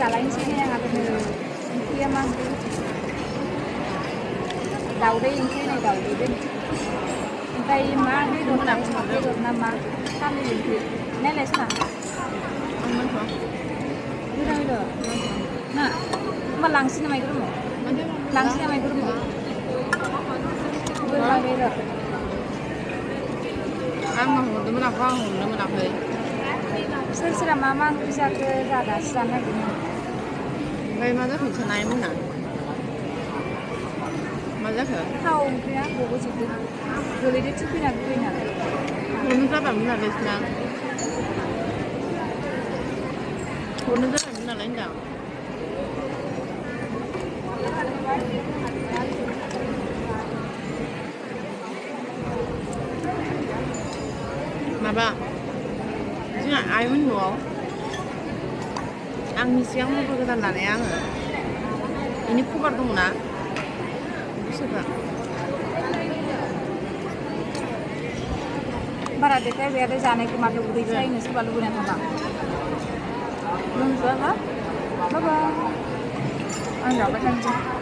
जालायनोसै दे आंहा दोनो ओंख्रिया मा ओंख्रि दाउदै ओंख्रि नै दाउदै दोनो ओमफ्राय मा बेदर ना मा साम'नि ओंख्रि नायलाय सोना बेदर ना होमबा लांसै नामा इखौ लांसै नामा इखौ बोरमा बेदर आं हमनो मोनाखै आं हमनो मोनाखै सोर सोरा मा मा ओंख्रि जाखो जोंहा दासो जानो नागिरदों ओमफ्राय मा जाखो सोनाय मोना मा जाखो थाव ओंख्रिया गबोजोबदों गोलैदो थिफिना गोलैना हरनो जाबायमोन नालाय सिना हरनो जाबायमोन नालाय होनदां माबा जोंहा आइमोन न'आव आंनि सिगां मबाइल गोदान लानाया आङो बेनि खबर दङ ना सोरबा बारा देखायबाय आरो जानायखौ माथो उदै सायोनो सोरबा लुबैना थाबा लोमजाबा बाबा आं जाबाय थानोसै